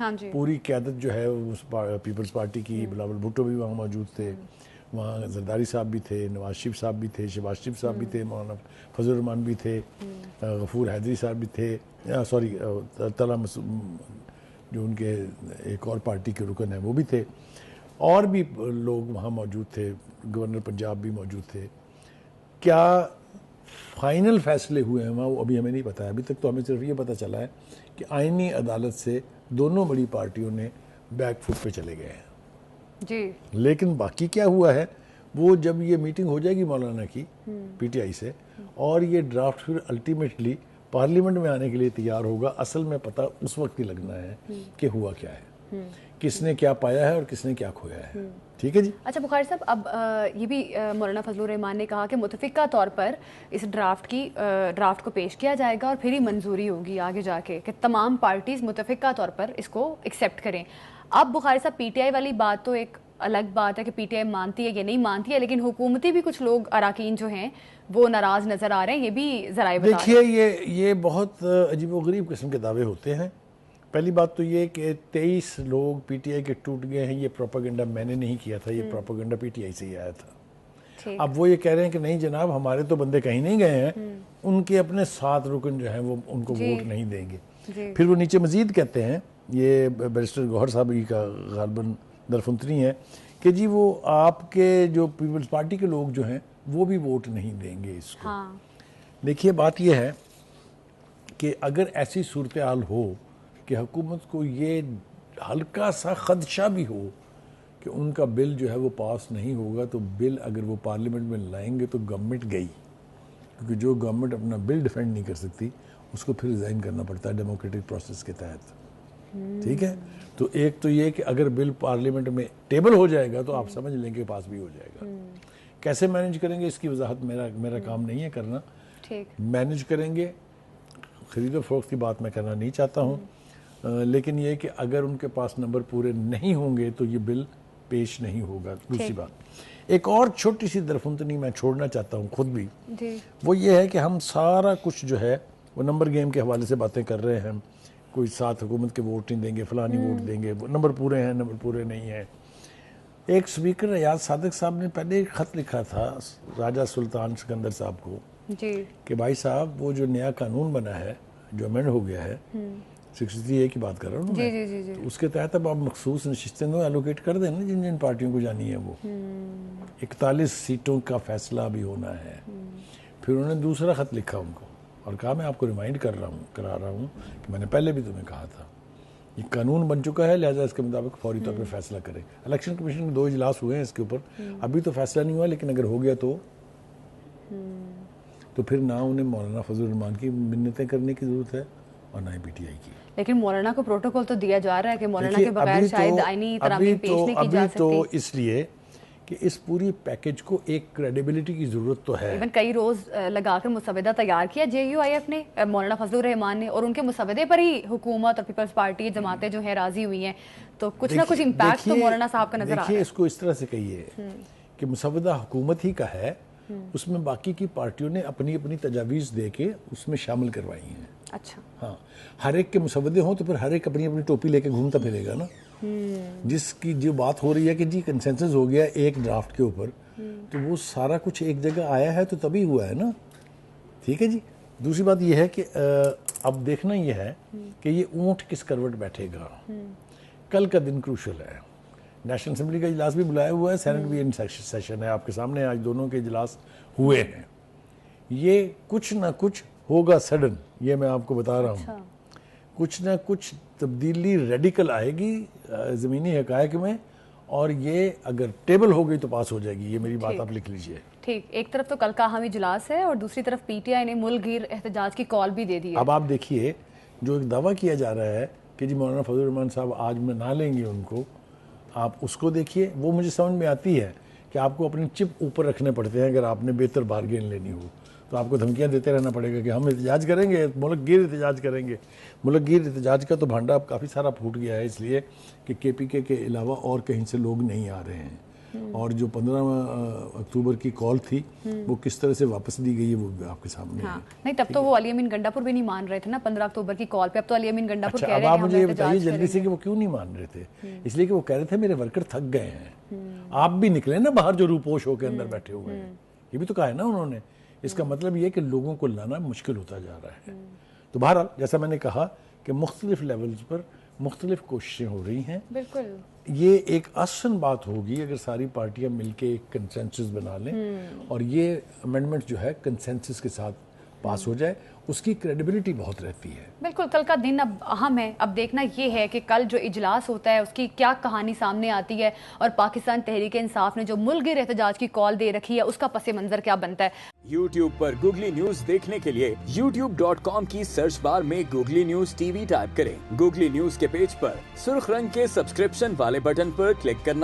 ہاں جی. پوری قیادت جو ہے اس پیپلز پارٹی کی، بلاول بھٹو بھی وہاں موجود تھے، وہاں زرداری صاحب بھی تھے، نواز شریف صاحب بھی تھے، شہباز شریف صاحب بھی تھے، مولانا فضل الرحمان بھی تھے، غفور حیدری صاحب بھی تھے، سوری طلحہ جو ان کے ایک اور پارٹی کے رکن ہیں وہ بھی تھے، اور بھی لوگ وہاں موجود تھے، گورنر پنجاب بھی موجود تھے. کیا فائنل فیصلے ہوئے ہیں وہاں وہ ابھی ہمیں نہیں پتہ ہے. ابھی تک تو ہمیں صرف یہ پتہ چلا ہے کہ آئینی عدالت سے دونوں بڑی پارٹیوں نے بیک فٹ پہ چلے گئے ہیں جی. لیکن باقی کیا ہوا ہے وہ جب یہ میٹنگ ہو جائے گی مولانا کی پی ٹی آئی سے اور یہ ڈرافٹ پھر الٹیمیٹلی پارلیمنٹ میں آنے کے لیے تیار ہوگا، اصل میں پتہ اس وقت ہی لگنا ہے کہ ہوا کیا ہے، کس نے کیا پایا ہے اور کس نے کیا کھویا ہے. ٹھیک ہے جی. اچھا بخاری صاحب، اب یہ بھی مولانا فضل الرحمان نے کہا کہ متفقہ طور پر اس ڈرافٹ کو پیش کیا جائے گا اور پھر ہی منظوری ہوگی آگے جا کے کہ تمام پارٹیز متفقہ طور پر اس کو ایکسیپٹ کریں. اب بخاری صاحب پی ٹی آئی والی بات تو ایک الگ بات ہے کہ پی ٹی آئی مانتی ہے یا نہیں مانتی ہے، لیکن حکومتی بھی کچھ لوگ اراکین جو ہیں وہ ناراض نظر آ رہے ہیں، یہ بھی ذرائع بتا رہے ہیں. دیکھیے یہ بہت عجیب و غریب قسم کے دعوے ہوتے ہیں. پہلی بات تو یہ کہ 23 لوگ پی ٹی آئی کے ٹوٹ گئے ہیں، یہ پروپیگنڈا میں نے نہیں کیا تھا، یہ پروپیگنڈا پی ٹی آئی سے ہی آیا تھا. اب وہ یہ کہہ رہے ہیں کہ نہیں جناب ہمارے تو بندے کہیں نہیں گئے ہیں، ان کے اپنے 7 رکن جو ہیں وہ ان کو ووٹ نہیں دیں گے. پھر وہ نیچے مزید کہتے ہیں، یہ بیرسٹر گوہر صاحب کا غالباً درفنتنی ہے کہ جی وہ آپ کے جو پیپلز پارٹی کے لوگ جو ہیں وہ بھی ووٹ نہیں دیں گے اس کو. دیکھیے بات یہ ہے کہ اگر ایسی صورتحال ہو کہ حکومت کو یہ ہلکا سا خدشہ بھی ہو کہ ان کا بل جو ہے وہ پاس نہیں ہوگا، تو بل اگر وہ پارلیمنٹ میں لائیں گے تو گورنمنٹ گئی، کیونکہ جو گورنمنٹ اپنا بل ڈیفینڈ نہیں کر سکتی اس کو پھر ریزائن کرنا پڑتا ہے ڈیموکریٹک پروسیس کے تحت. ٹھیک ہے. تو ایک تو یہ کہ اگر بل پارلیمنٹ میں ٹیبل ہو جائے گا تو آپ سمجھ لیں کہ پاس بھی ہو جائے گا. کیسے مینج کریں گے اس کی وضاحت میرا کام نہیں ہے کرنا. مینج کریں گے، خرید و فروخت کی بات میں کرنا نہیں چاہتا ہوں، لیکن یہ کہ اگر ان کے پاس نمبر پورے نہیں ہوں گے تو یہ بل پیش نہیں ہوگا. دوسری بات ایک اور چھوٹی سی درفنتنی میں چھوڑنا چاہتا ہوں خود بھی، وہ یہ ہے کہ ہم سارا کچھ جو ہے وہ نمبر گیم کے حوالے سے باتیں کر رہے ہیں. کوئی ساتھ حکومت کے ووٹ نہیں دیں گے، فلانی ووٹ دیں گے، نمبر پورے ہیں نمبر پورے نہیں ہیں. ایک سپیکر ریاض صادق صاحب نے پہلے ایک خط لکھا تھا راجہ سلطان سکندر صاحب کو کہ بھائی صاحب وہ جو نیا قانون بنا ہے جو امینڈ ہو گیا ہے 63A کی بات کر رہا ہوں میں، تو اس کے تحت اب آپ مخصوص نشستیں تو ایلوکیٹ کر دیں نا جن پارٹیوں کو جانی ہے. وہ 41 سیٹوں کا فیصلہ بھی ہونا ہے. پھر انہوں نے دوسرا خط لکھا ان کو اور کہا میں آپ کو ریمائنڈ کرا رہا ہوں کہ میں نے پہلے بھی تمہیں کہا تھا یہ قانون بن چکا ہے، لہذا اس کے مطابق فوری طور پر فیصلہ کرے. الیکشن کمیشن کے 2 اجلاس ہوئے ہیں اس کے اوپر، ابھی تو فیصلہ نہیں ہوا، لیکن اگر ہو گیا تو پھر نہ انہیں مولانا فضل الرحمان کی منتیں کرنے کی ضرورت ہے اور نہ ہی پی ٹی آئی کی. لیکن مولانا کو پروٹوکول تو دیا جا رہا ہے کہ مولانا کے بغیر شاید آئینی ترامیم پیش نہیں کی جا سکتی. ابھی تو اس لیے کہ اس پوری پیکج کو ایک کریڈیبلٹی کی ضرورت تو ہے. ایون کئی روز لگا کر مسودہ تیار کیا جے یو آئی ایف نے، مولانا فضل الرحمان نے، اور ان کے مسودے پر ہی حکومت اور پیپلز پارٹی جماعتیں جو ہیں راضی ہوئی ہیں. تو کچھ نہ کچھ امپیکٹ تو مولانا صاحب کا نظر آ رہا ہے. دیکھیے اس کو اس طرح سے کہیے کہ مسودہ حکومت ہی کا ہے، اس میں باقی کی پارٹیوں نے اپنی اپنی تجاویز دے کے اس میں شامل کروائی ہیں. اچھا ہاں، ہر ایک کے مسودے ہوں تو پھر ہر ایک اپنی اپنی ٹوپی لے کے گھومتا پھرے گا نا. جس کی جو بات ہو رہی ہے کہ جی کنسنسس ہو گیا ایک ڈرافٹ کے اوپر، تو وہ سارا کچھ ایک جگہ آیا ہے تو تبھی ہوا ہے نا. ٹھیک ہے جی. دوسری بات یہ ہے کہ اب دیکھنا یہ ہے کہ یہ اونٹ کس کروٹ بیٹھے گا. کل کا دن کروشل ہے. نیشنل اسمبلی کا اجلاس بھی بلایا ہوا ہے، سینٹ بھی ان سیشن ہے، آپ کے سامنے آج دونوں کے اجلاس ہوئے ہیں. یہ کچھ نہ کچھ ہوگا سڈن، یہ میں آپ کو بتا رہا ہوں. کچھ نہ کچھ تبدیلی ریڈیکل آئے گی زمینی حقائق میں، اور یہ اگر ٹیبل ہو گئی تو پاس ہو جائے گی. یہ میری بات آپ لکھ لیجئے. ٹھیک. ایک طرف تو کل کا اہم اجلاس ہے اور دوسری طرف پی ٹی آئی نے ملک گیر احتجاج کی کال بھی دے دی ہے. اب آپ دیکھیے جو ایک دعویٰ کیا جا رہا ہے کہ جی مولانا فضل الرحمان صاحب آج میں نہ لیں گے ان کو، آپ اس کو دیکھیے. وہ مجھے سمجھ میں آتی ہے کہ آپ کو اپنی چپ اوپر رکھنے پڑتے ہیں. اگر آپ نے بہتر بارگین لینی ہو تو آپ کو دھمکیاں دیتے رہنا پڑے گا کہ ہم احتجاج کریں گے، ملک گیر احتجاج کریں گے. ملک گیر احتجاج کا تو بھانڈا اب کافی سارا پھوٹ گیا ہے، اس لیے کہ کے پی کے علاوہ اور کہیں سے لوگ نہیں آ رہے ہیں. اور جو 15 اکتوبر کی کال تھی وہ کس طرح سے واپس دی گئی ہے وہ بھی آپ کے سامنے ہے. نہیں تب تو وہ علی امین گنڈا پور بھی نہیں مان رہے تھے نا 15 اکتوبر کی کال پہ. اب تو علی امین گنڈا پور کہہ رہے ہیں. اب آپ مجھے یہ بتائیے جلدی سے کہ وہ کیوں نہیں مان رہے تھے؟ اس لیے کہ وہ کہہ رہے تھے میرے ورکر تھک گئے ہیں. آپ بھی نکلے نا باہر جو روپوش ہو کے اندر بیٹھے ہوئے ہیں, یہ بھی تو کہا ہے نا انہوں نے. اس کا مطلب یہ کہ لوگوں کو لانا مشکل ہوتا جا رہا ہے. تو بہرحال جیسا میں نے کہا کہ مختلف لیولز پر مختلف کوششیں ہو رہی ہیں. بالکل یہ ایک آسان بات ہوگی اگر ساری پارٹیاں مل کے ایک کنسنسس بنا لیں اور یہ امینڈمنٹ جو ہے کنسنسس کے ساتھ پاس ہو جائے, اس کی کریڈیبلٹی بہت رہتی ہے. بالکل. کل کا دن اب اہم ہے. اب دیکھنا یہ ہے کہ کل جو اجلاس ہوتا ہے اس کی کیا کہانی سامنے آتی ہے اور پاکستان تحریک انصاف نے جو ملک گیر احتجاج کی کال دے رکھی ہے اس کا پس منظر کیا بنتا ہے. یوٹیوب پر گوگلی نیوز دیکھنے کے لیے youtube.com کی سرچ بار میں googly news T V type کریں. گوگلی نیوز کے پیج پر سرخ رنگ کے سبسکرپشن والے بٹن پر کلک کرنا